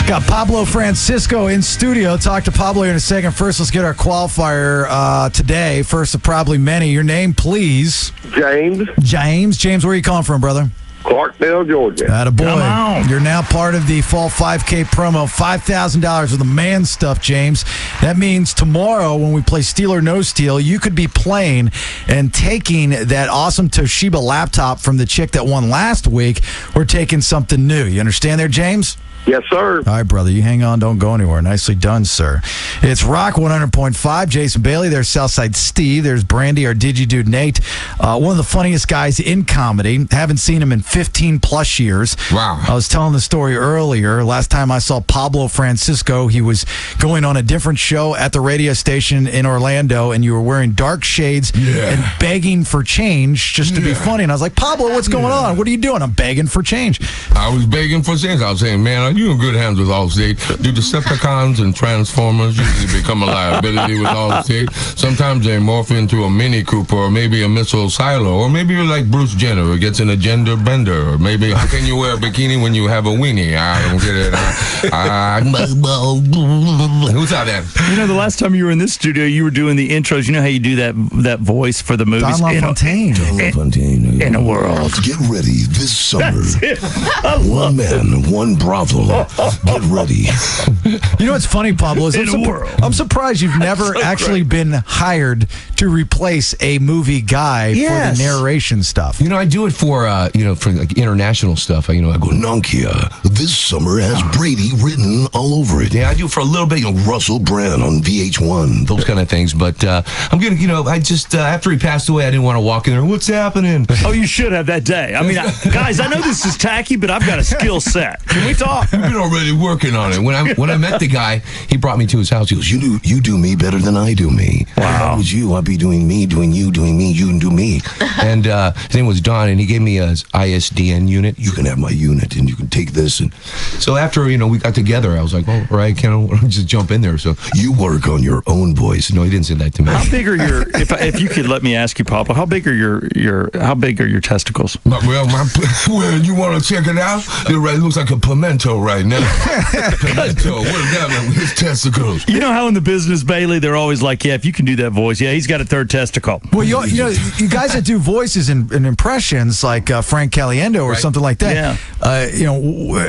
Got Pablo Francisco in studio. Talk to Pablo in a second. First, let's get our qualifier today. First of probably many. Your name, please. James. James, where are you calling from, brother? Clarksdale, Georgia. Attaboy. You're now part of the Fall 5K promo. $5,000 with the man stuff, James. That means tomorrow when we play Steal or No Steal, you could be playing and taking that awesome Toshiba laptop from the chick that won last week. We're taking something new. You understand there, James? Yes, sir. All right, brother. You hang on. Don't go anywhere. Nicely done, sir. It's Rock 100.5. Jason Bailey. There's Southside Steve. There's Brandy, our digi-dude Nate. One of the funniest guys in comedy. Haven't seen him in 15-plus years. Wow. I was telling the story earlier. Last time I saw Pablo Francisco, he was going on a different show at the radio station in Orlando, and you were wearing dark shades and begging for change just to be funny. And I was like, Pablo, what's going on? What are you doing? I'm begging for change. I was begging for change. I was saying, man, you in good hands with Allstate. Do Decepticons and Transformers usually become a liability with Allstate? Sometimes they morph into a Mini Cooper or maybe a missile silo, or maybe you're like Bruce Jenner who gets in a gender bender, or maybe how can you wear a bikini when you have a weenie? I don't get it. Who's out there? You know, the last time you were in this studio, you were doing the intros. You know how you do that voice for the movies? Don LaFontaine. In a world. Get ready this summer. That's it. One man, one brothel. Get ready. You know what's funny, Pablo? Is I'm surprised you've never actually been hired to replace a movie guy for the narration stuff. You know, I do it for for like international stuff. I go, Nonkia, this summer has Brady written all over it. yeah, I do it for a little bit. Russell Brand on VH1. Those kind of things. But I'm gonna, I just after he passed away, I didn't want to walk in there. What's happening? Oh, you should have that day. I mean, guys, I know this is tacky, but I've got a skill set. Can we talk? I've been already working on it. When I met the guy, he brought me to his house. He goes, You do me better than I do me. Wow. If I was you, I'd be doing me, doing you, doing me, you, and do me. And his name was Don, and he gave me his ISDN unit. You can have my unit, and you can take this. And so after we got together, I was like, oh, right, can I just jump in there? So you work on your own voice. no, he didn't say that to me. How big are your? If you could let me ask you, Pablo, how big are your testicles? Well, you want to check it out? It looks like a pimento right now. Pimento. What is that with his testicles? You know how in the business, Bailey, they're always like, yeah, if you can do that voice, yeah, he's got a third testicle. Well, you guys that do voices and impressions like Frank Caliendo or something like that. Yeah.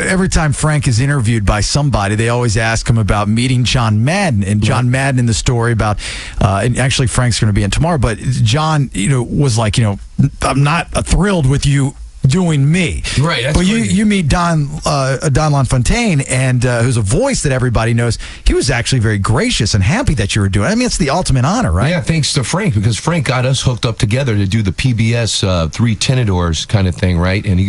Every time Frank is interviewed by somebody, they always ask him about meeting John Madden. And John Madden in the story about, and actually Frank's going to be in tomorrow, but John, was like, I'm not thrilled with you doing me. Right. That's but crazy. you meet Don LaFontaine, and who's a voice that everybody knows. He was actually very gracious and happy that you were doing it. I mean, it's the ultimate honor, right? Yeah, thanks to Frank, because Frank got us hooked up together to do the PBS Three Tenedors kind of thing, right? And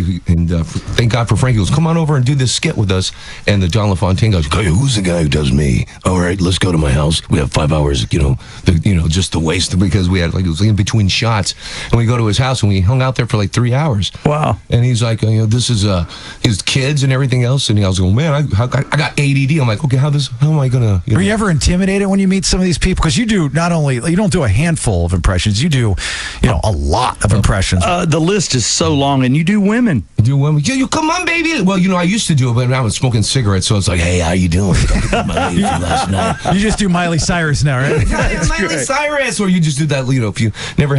thank God for Frank. He goes, come on over and do this skit with us. And the Don LaFontaine goes, hey, who's the guy who does me? All right, let's go to my house. We have 5 hours, just the waste, because we had it was in between shots. And we go to his house and we hung out there for like 3 hours. Wow. And he's like, this is his kids and everything else. And I was going, man, I got ADD. I'm like, okay, how am I gonna? Are you ever intimidated when you meet some of these people? Because you do you don't do a handful of impressions. You do, a lot of impressions. The list is so long, and you do women. You do women? Yeah, you come on, baby. Well, I used to do it, but now I'm smoking cigarettes, so it's like, hey, how you doing? My lady from last night. You just do Miley Cyrus now, right? Yeah, Miley Cyrus, or you just do that. If you never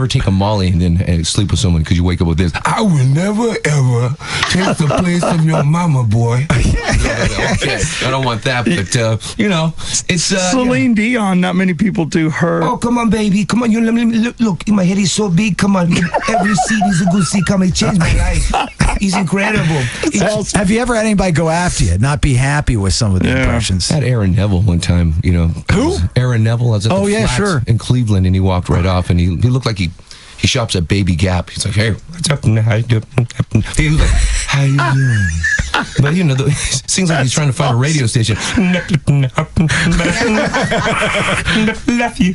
take a Molly and then sleep with someone because you wake up with this. I will never ever take the place of your mama, boy. Okay, I don't want that, but it's Celine Dion. Not many people do her. Oh, come on, baby, come on. You let me look. My head is so big. Come on, every seat is a good seat. Come and change my life. He's incredible. Have you ever had anybody go after you, not be happy with some of the impressions? I had Aaron Neville one time. Who? Aaron Neville. I was at the Flats sure. in Cleveland, and he walked right off, and he looked like he shops at Baby Gap. He's like, hey, what's up? How you doing? He was like, how you doing? But it seems like he's trying to find a radio station. Love you.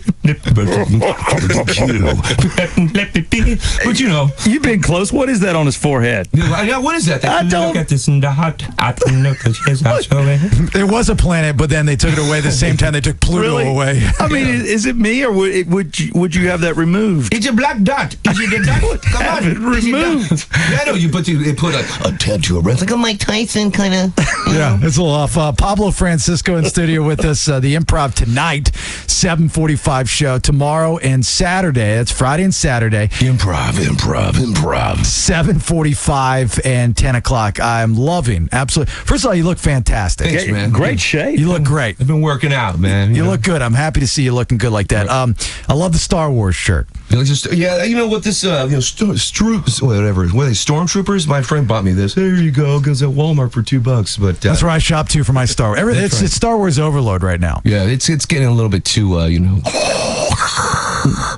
But You've been close. What is that on his forehead? Yeah, what is that? I don't. Look at this in the hot. There was a planet, but then they took it away the same time they took Pluto away. I mean, is it me, or would you have that removed? It's a black dot. Is it a dot? Come on, have it removed. Yeah, no, they put a tattoo around. It's like on my tongue. Tyson kind of. Yeah, it's a little off. Pablo Francisco in studio with us. The Improv tonight, 7:45 show. Tomorrow and Saturday. That's Friday and Saturday. Improv. 7:45 and 10 o'clock. I'm loving, absolutely. First of all, you look fantastic. Thanks, man. Great shape. You look great. I've been working out, man. You look good. I'm happy to see you looking good like that. I love the Star Wars shirt. Yeah, you know what this, whatever. What are they, stormtroopers? My friend bought me this. Here you go. Goes at Walmart for $2. But that's where I shop too for my Star Wars. It's Star Wars overload right now. Yeah, it's getting a little bit too,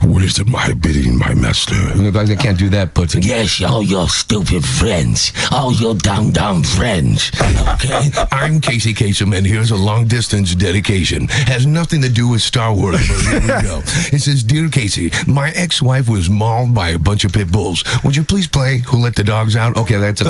What is it, my bidding, my master? I can't do that, but Yes, all your stupid friends. All your dumb friends. Okay? I'm Casey Kasem, and here's a long-distance dedication. Has nothing to do with Star Wars, but here we go. It says, Dear Casey, my ex-wife was mauled by a bunch of pit bulls. Would you please play Who Let the Dogs Out? Okay, that's a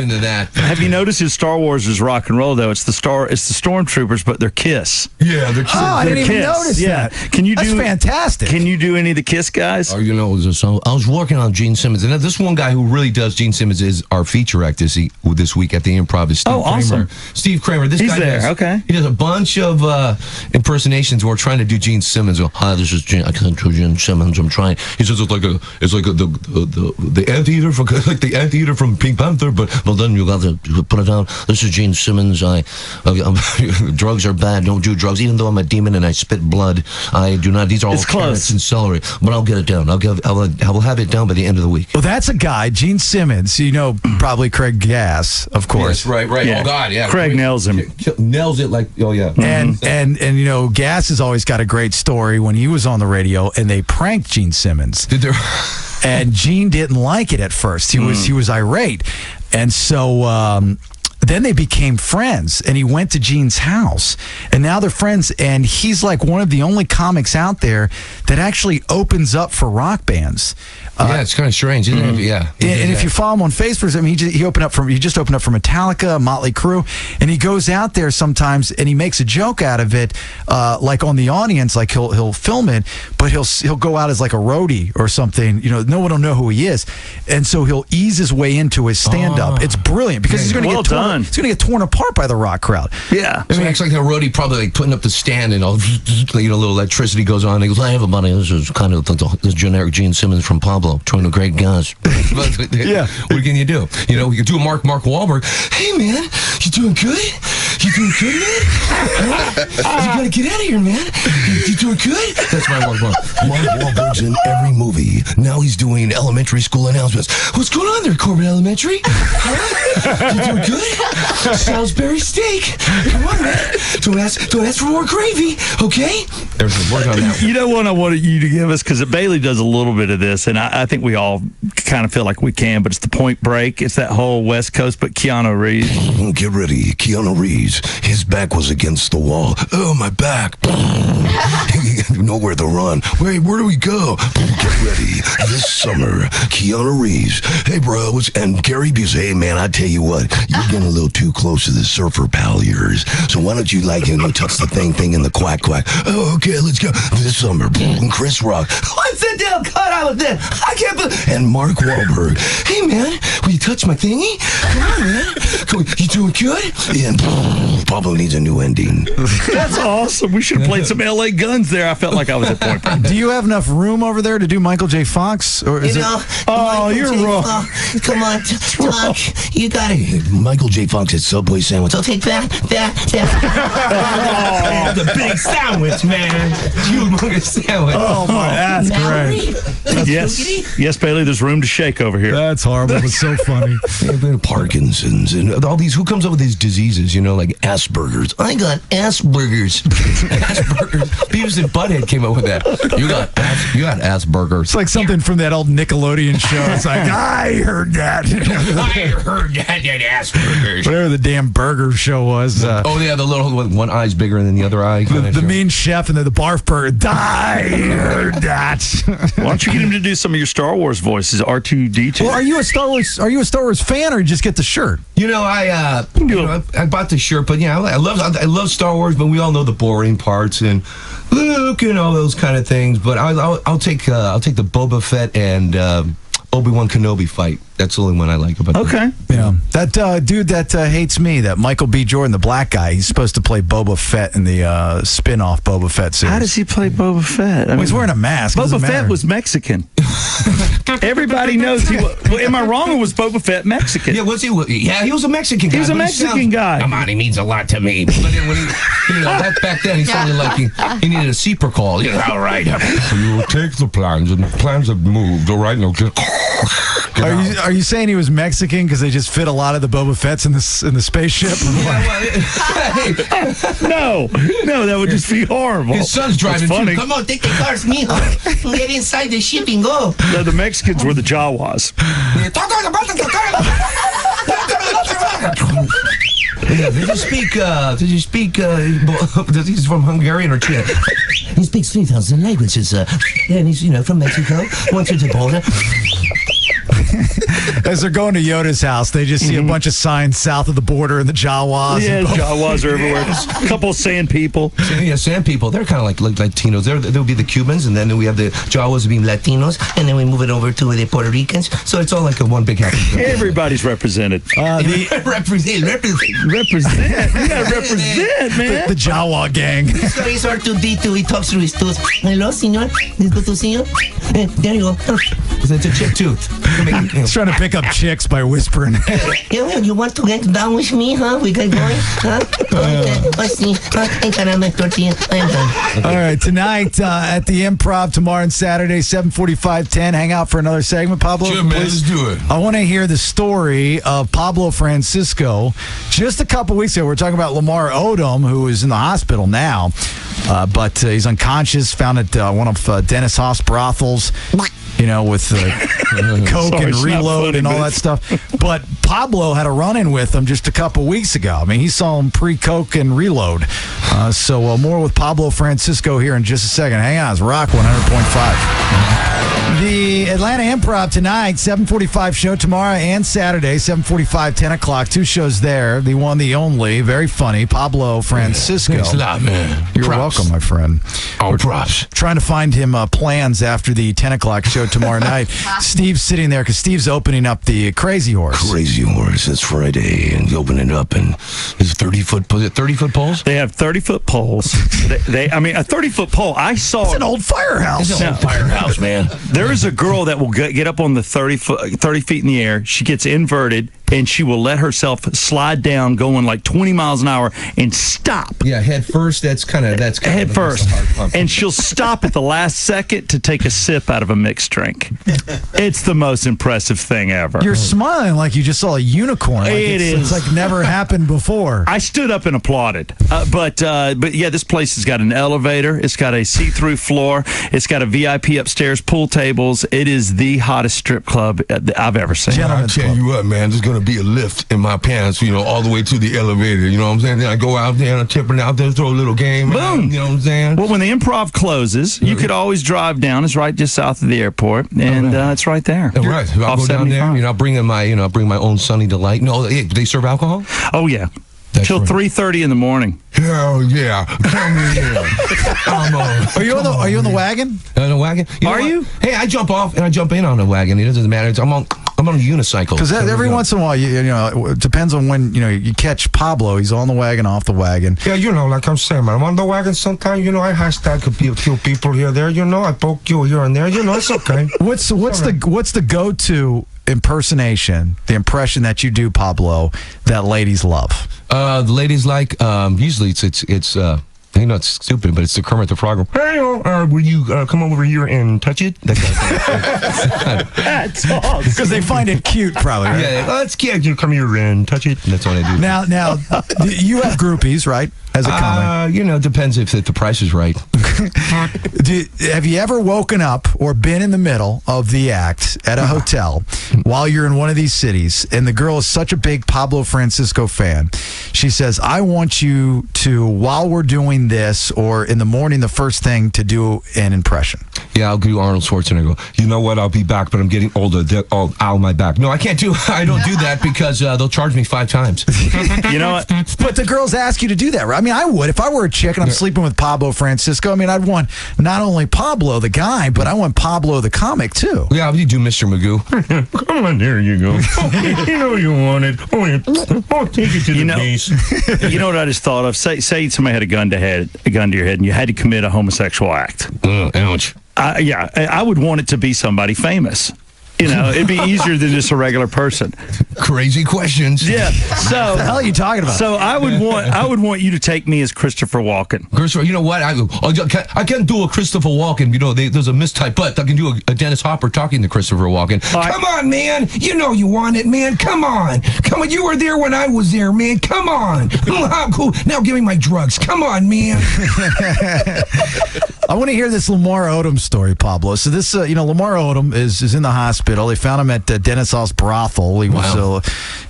into that. Have you noticed his Star Wars is rock and roll though? It's the stormtroopers, but they're Kiss. Yeah, they're Oh, I didn't even notice that. That's fantastic. Can you do any of the Kiss guys? I was working on Gene Simmons, and this one guy who really does Gene Simmons is our feature act this week at the Improv. Is Steve Kramer. Awesome. Steve Kramer. This He's guy there. does, Okay. He does a bunch of impersonations. We're trying to do Gene Simmons. Hi, this is Gene. I can't do Gene Simmons. I'm trying. He says it's like the anteater from Pink Panther, but then you got to put it down. This is Gene Simmons. Drugs are bad. Don't do drugs. Even though I'm a demon and I spit blood, I do not. These are all carrots and celery, but I'll get it down. I will have it down by the end of the week. Well, that's a guy, Gene Simmons. You know, probably Craig Gass, of course. Yes, right. Yeah. Oh God, yeah. Craig nails him. Nails it like, oh yeah. And you know, Gass has always got a great story when he was on the radio and they pranked Gene Simmons. Did there? And Gene didn't like it at first. He was irate, and so then they became friends. And he went to Gene's house, and now they're friends. And he's like one of the only comics out there that actually opens up for rock bands. Yeah, it's kind of strange, isn't it? Yeah. And if you follow him on Facebook, I mean, he just opened up for Metallica, Motley Crue, and he goes out there sometimes and he makes a joke out of it, like on the audience, like he'll film it, but he'll go out as like a roadie or something. You know, no one will know who he is, and so he'll ease his way into his stand-up. It's brilliant because he's going to get torn apart by the rock crowd. Yeah, I mean, it's like a roadie probably like putting up the stand and all, little electricity goes on. He goes, "Hey everybody, this is kind of the generic Gene Simmons from Pablo, trying to great guys." Yeah, what can you do? You know, we could do a Mark Wahlberg. Hey man, you doing good? You doing good, man? You gotta get out of here, man. You doing good? That's my Mark Wahlberg. Mark Wahlberg's in every movie. Now he's doing elementary school announcements. What's going on there, Corbin Elementary? Huh? You doing good? Salisbury steak. Come on, man. Don't ask for more gravy, okay? There's some work on that. You know what I wanted you to give us, because Bailey does a little bit of this, and I think we all kind of feel like we can, but it's the Point Break. It's that whole West Coast, but Keanu Reeves. Get ready. Keanu Reeves. His back was against the wall. Oh, my back. Nowhere to run. Wait, where do we go? Get ready. This summer, Keanu Reeves. Hey, bro. And Gary Busey. Hey, man, I tell you what. You're getting a little too close to this surfer pal of yours. So why don't you touch the thing in the quack. Oh, okay, let's go. This summer. And Chris Rock. Let's sit down. Cut out with that. I can't believe. And Mark Wahlberg. Hey, man, will you touch my thingy? Come on, man. You doing good? And Pablo needs a new ending. That's awesome. We should have played some LA Guns there. I felt like I was at Point Break. Do you have enough room over there to do Michael J. Fox? Or is you're wrong. Come on, talk. You got it. Michael J. Fox at Subway sandwich. I'll take that. The big sandwich, man. Humongous sandwich. Oh my, that's Mallory? great. Yes, Bailey. There's room to shake over here. That's horrible, but so funny. Parkinson's and all these. Who comes up with these diseases? You know, like Asperger's. I got Asperger's. Beavis and Butthead came up with that. You got Asperger's. It's like something from that old Nickelodeon show. It's like, I heard that. I heard that Asperger's. Whatever the damn burger show was. The little one eye's bigger than the other eye. The mean chef and the barf burger. I heard that. Why don't you get him to do some of your Star Wars voices, R2-D2? Well, are you a Star Wars fan, or you just get the shirt? You know, I bought the shirt, but yeah, I love Star Wars, but we all know the boring parts and Luke and all those kind of things. But I'll take the Boba Fett and Obi-Wan Kenobi fight That's the only one I like about Okay. Yeah. That dude that hates me, that Michael B. Jordan, the black guy, he's supposed to play Boba Fett in the spin-off Boba Fett series. How does he play Boba Fett? Well, he's wearing a mask. Boba Fett was Mexican. Everybody knows he was. Well, am I wrong, or was Boba Fett Mexican? Yeah, was he? Yeah, he was a Mexican guy. He was a Mexican guy. Come on, he means a lot to me. But then when back then, he sounded like he needed a CPR call. You know, all right. You take the plans, and the plans have moved. All right, now get Are you saying he was Mexican because they just fit a lot of the Boba Fetts in the spaceship? No, that would just be horrible. His son's driving. Funny. Come on, take the cars, mijo. Get inside the ship and go. No, the Mexicans were the Jawas. Yeah, did you speak, he's from Hungarian or Czech? He speaks 3,000 languages, and he's, from Mexico. Once to the border. As they're going to Yoda's house, they just see a bunch of signs south of the border and the Jawas. Yeah, Jawas are everywhere. A couple of sand people. Yeah, sand people. They're kind of like Latinos. There'll be the Cubans, and then we have the Jawas being Latinos, and then we move it over to the Puerto Ricans. So it's all like a one big happy. Everybody's represented. Represent. You gotta represent, man. The Jawa gang. So he's R2-D2. He talks through his tooth. Hello, senor. Is good to see you. There you go. It's a chick tooth. He's trying to pick up chicks by whispering. You want to get down with me, huh? We get going, huh? Okay, I see. Encarame tortilla. I'm done. All right, tonight at the Improv, tomorrow and Saturday, 7:45, 10. Hang out for another segment, Pablo. Sure, man, let's do it. I want to hear the story of Pablo Francisco. Just a couple weeks ago, we were talking about Lamar Odom, who is in the hospital now, but he's unconscious, found at one of Dennis Haas brothels. With coke and reload and all that stuff. But Pablo had a run-in with him just a couple weeks ago. I mean, he saw him pre-coke and reload. So more with Pablo Francisco here in just a second. Hang on, it's Rock 100.5. The Atlanta Improv tonight, 7:45 show tomorrow and Saturday, 7:45, 10 o'clock. 2 shows there. The one, the only, very funny, Pablo Francisco. Thanks a lot, man. You're welcome, my friend. Oh, props. Trying to find him plans after the 10 o'clock show tomorrow night. Steve's sitting there because Steve's opening up the Crazy Horse. Crazy Horse. It's Friday, and you open it up, and it's 30-foot poles? They have 30-foot poles. A 30-foot pole. I saw. It's an old firehouse. It's an old firehouse, man. There is a girl that will get up on the 30 feet in the air. She gets inverted, and she will let herself slide down going like 20 miles an hour and stop. Yeah, head first. That's kind of head first. And she'll stop at the last second to take a sip out of a mixed drink. It's the most impressive thing ever. You're smiling like you just saw a unicorn. Like it's like never happened before. I stood up and applauded. But yeah, this place has got an elevator. It's got a see-through floor. It's got a VIP upstairs, pool tables. It is the hottest strip club I've ever seen. I'll tell you what, man, there's going to be a lift in my pants, all the way to the elevator. You know what I'm saying? Then I go out there and I'm tipping out there, throw a little game. Boom. You know what I'm saying? Well, when the Improv closes, you could always drive down. It's right just south of the airport, and it's right there. Yeah, right. I'll go down there. I'll bring in my own Sunny Delight. No, they serve alcohol? Oh yeah. Till 3:30 in the morning. Hell yeah! Come in. Come on. Are you on the wagon? On the wagon? Are you? Hey, I jump off and I jump in on the wagon. It doesn't matter. I'm on a unicycle. Because every once in a while, it depends on when you catch Pablo. He's on the wagon, off the wagon. Yeah, like I'm saying, man, I'm on the wagon sometimes. I hashtag a few people here, there. I poke you here and there. It's okay. What's the go-to impersonation, the impression that you do, Pablo, that ladies love? The ladies like, usually it's it's stupid, but it's the Kermit the Frog. Hey, will you come over here and touch it? That's awesome. Because they find it cute, probably. Right? Yeah, it's cute. You come here and touch it. That's what I do. Now, you have groupies, right? As a comic, depends if the price is right. Have you ever woken up or been in the middle of the act at a hotel while you're in one of these cities, and the girl is such a big Pablo Francisco fan? She says, "I want you to, while we're doing this, or in the morning, the first thing to do an impression? Yeah, I'll do Arnold Schwarzenegger. You know what? I'll be back, but I'm getting older. They're all out of my back. No, I don't do that because they'll charge me 5 times. You know what? But the girls ask you to do that, right? I mean, I would. If I were a chick and I'm sleeping with Pablo Francisco, I mean, I'd want not only Pablo, the guy, but I want Pablo, the comic, too. Yeah, you do Mr. Magoo. Come on, there you go. You know you want it. I'll take it to the base. You know what I just thought of? Say somebody had a gun to your head, and you had to commit a homosexual act. Ouch. I would want it to be somebody famous. You know, it'd be easier than just a regular person. Crazy questions. Yeah. So what the hell are you talking about? So I would want you to take me as Christopher Walken. Christopher, you know what? I can't do a Christopher Walken. You know, there's a mistype, but I can do a Dennis Hopper talking to Christopher Walken. Come on, man. You know you want it, man. Come on. Come on. You were there when I was there, man. Come on. Cool. Now give me my drugs. Come on, man. I want to hear this Lamar Odom story, Pablo. So this, Lamar Odom is in the hospital. They found him at Dennis House brothel. He was,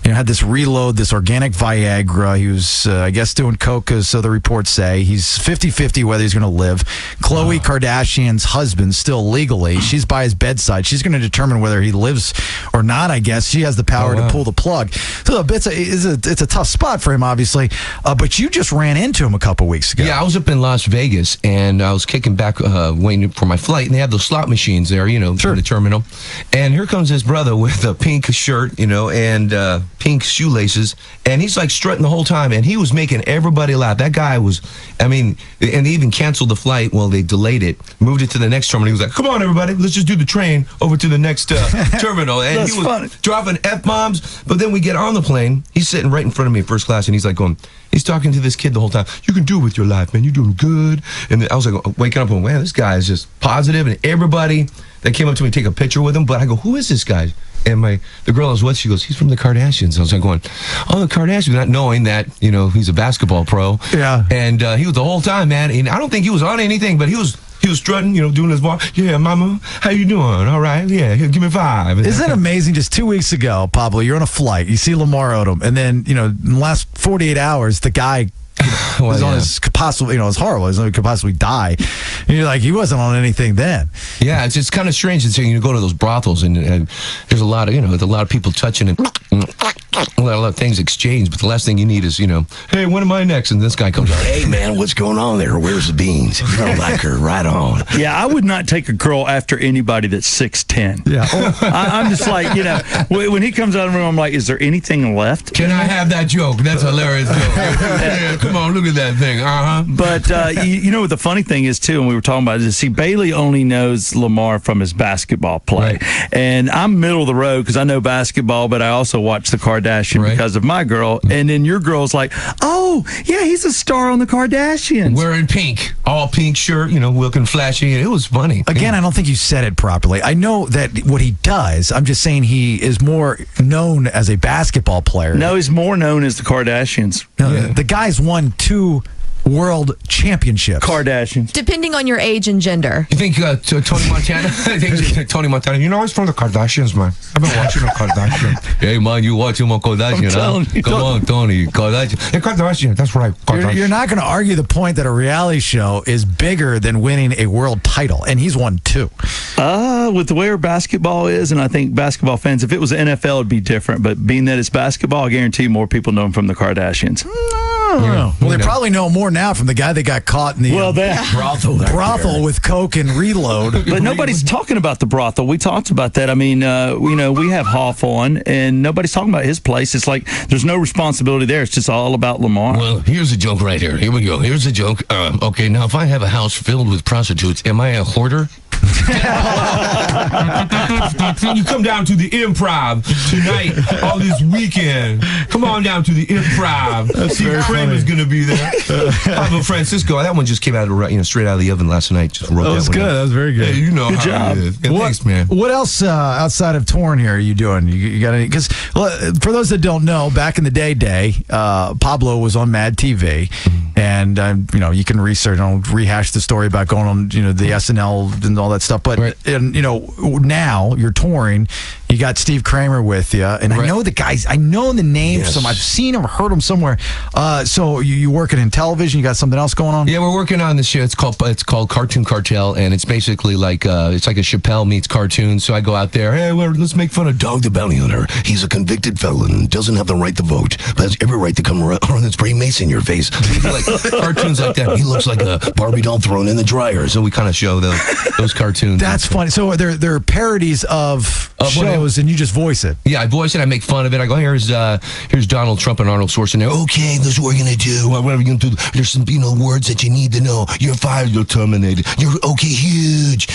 had this reload, this organic Viagra. He was, I guess, doing coke, so the reports say. He's 50-50 whether he's going to live. Khloe Kardashian's husband, still legally, she's by his bedside. She's going to determine whether he lives or not, I guess. She has the power to pull the plug. So it's a tough spot for him, obviously. But you just ran into him a couple weeks ago. Yeah, I was up in Las Vegas, and I was kicking back, waiting for my flight, and they have those slot machines there, in the terminal. And here comes his brother with a pink shirt, and pink shoelaces, and he's like strutting the whole time, and he was making everybody laugh. That guy was, and they even canceled the flight. Well, they delayed it, moved it to the next terminal. He was like, come on, everybody, let's just do the train over to the next terminal. And he was dropping F-bombs, but then we get on the plane. He's sitting right in front of me in first class, and he's like he's talking to this kid the whole time. You can do it with your life, man. You're doing good. And I was like, waking up and man, this guy is just positive, and everybody that came up to me take a picture with him. But I go, who is this guy? And the girl I was with, she goes, he's from the Kardashians. I was like going, oh, the Kardashians, not knowing that, he's a basketball pro. Yeah. And he was the whole time, man. And I don't think he was on anything, but he was strutting, doing his walk. Yeah, mama, how you doing? All right. Yeah, here, give me 5. Isn't it amazing? Just 2 weeks ago, Pablo, you're on a flight. You see Lamar Odom. And then, in the last 48 hours, the guy was on his possible, it's horrible. He could possibly die. And you're like, he wasn't on anything then. Yeah, it's kind of strange. It's you go to those brothels and there's a lot of people touching and a lot of things exchanged. But the last thing you need is hey, when am I next? And this guy comes out, hey man, what's going on there? Where's the beans? You don't like her? Right on. Yeah, I would not take a girl after anybody that's 6'10". Yeah, I'm just like when he comes out of the room, I'm like, is there anything left? Can I have that joke? That's a hilarious joke. Yeah, come on, look at that thing. But what the funny thing is too, and we were talking about this. See, Bailey only knows Lamar from his basketball play, and I'm middle of the road because I know basketball, but I also watch the Kardashian because of my girl. And then your girl's like, oh yeah, he's a star on the Kardashians. Wearing pink, all pink shirt, looking flashy. It was funny. Again, I don't think you said it properly. I know that what he does. I'm just saying he is more known as a basketball player. No, he's more known as the Kardashians. No, the guy's won 2 world championships. Kardashians. Depending on your age and gender. You think Tony Montana? I think Tony Montana. He's from the Kardashians, man. I've been watching the Kardashians. Hey, man, you watching my Kardashian, huh? Come on, Tony. Kardashian. The Kardashian, that's right. You're not going to argue the point that a reality show is bigger than winning a world title, and he's won 2. With the way our basketball is, and I think basketball fans, if it was the NFL, it'd be different. But being that it's basketball, I guarantee more people know him from the Kardashians. Well, they probably know more now from the guy that got caught in the brothel with coke and reload. But nobody's talking about the brothel. We talked about that. I mean, we have Hawthorne, and nobody's talking about his place. It's like there's no responsibility there. It's just all about Lamar. Well, here's a joke right here. Here we go. Here's a joke. Okay, now if I have a house filled with prostitutes, am I a hoarder? You come down to the Improv tonight or this weekend. Come on down to the Improv. Steve Kramer's going to be there. Pablo Francisco, that one just came out of straight out of the oven last night. Just wrote that was good. That was very good. Hey, good how job. it is. Yeah, thanks, man. What else outside of touring here are you doing? You got any? Because for those that don't know, back in the day, Pablo was on Mad TV. and you can research and rehash the story about going on the SNL and all that stuff. But and now you're touring. You got Steve Kramer with you, and I know the guys. I know the names. I've seen them, heard them somewhere. So you working in television? You got something else going on? Yeah, we're working on this show. It's called Cartoon Cartel, and it's basically like it's like a Chappelle meets cartoon. So I go out there. Hey, let's make fun of Dog the Bounty Hunter. He's a convicted felon, doesn't have the right to vote, but has every right to come around and spray mace in your face. Like cartoons like that. He looks like a Barbie doll thrown in the dryer. So we kind of show those cartoons. That's funny. So they're parodies of shows, and you just voice it. Yeah, I voice it. I make fun of it. I go, here's Donald Trump and Arnold Schwarzenegger. Okay, this is what we're gonna do. Whatever you're gonna do. There's some words that you need to know. You're fired. You're terminated. You're okay. Huge.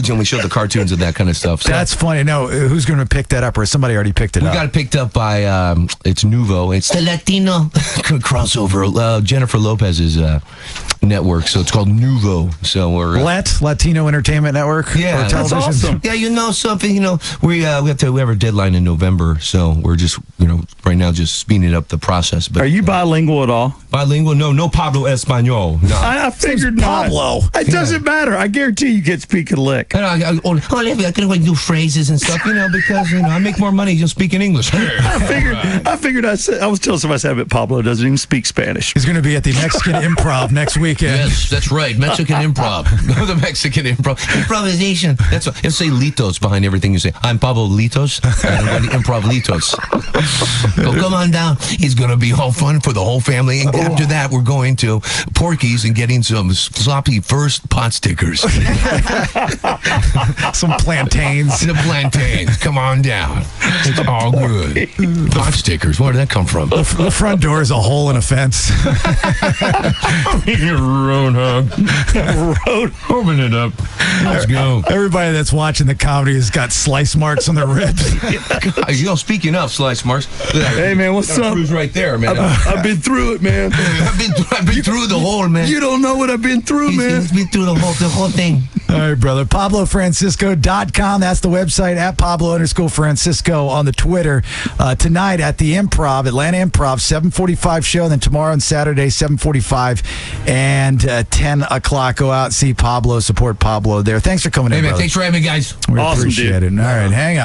And we show the cartoons and that kind of stuff. So. That's funny. No, who's gonna pick that up, or somebody already picked it up? We got it picked up by it's Nuvo. It's the Latino crossover. Jennifer Lopez's network, so it's called Nuvo. So we're Latino Entertainment Network. Yeah, that's awesome. Yeah, something. We have a deadline in November, so we're just right now just speeding up the process. But are you bilingual at all? Bilingual? No Pablo Espanol. No. I figured not. Pablo. It doesn't matter. I guarantee you can speak a lick. I can do phrases and stuff, because I make more money just speaking English. I figured. I was telling somebody I said, but Pablo doesn't even speak Spanish. He's going to be at the Mexican Improv next weekend. Yes, that's right. Mexican Improv. The Mexican Improv. Improvisation. That's what. Let's say Litos behind everything you say. I'm Pablo Litos, and I'm going to Improv Litos. So come on down. It's going to be all fun for the whole family. And after that, we're going to Porky's and getting some sloppy first pot stickers. Some plantains. The plantains. Come on down. It's all good. Pot stickers. Where did that come from? The front door is a hole in a fence. Roadhog. Open it up. Let's go. Everybody that's watching the comedy has got slice marks on their ribs. Speaking of slice marks. Hey, man, what's up? Who's right there, man? I've been through it, man. I've been through the whole, man. You don't know what I've been through, man. He's been through the whole thing. All right, brother. PabloFrancisco.com. That's the website. At Pablo_Francisco on the Twitter. Tonight at the Improv, Atlanta Improv, 7:45 show. Then tomorrow and Saturday, 7:45 and 10 o'clock. Go out, see Pablo, support Pablo there. Thanks for coming in, man. brother. Thanks for having me, guys. We awesome, appreciate dude. it. All right, hang on.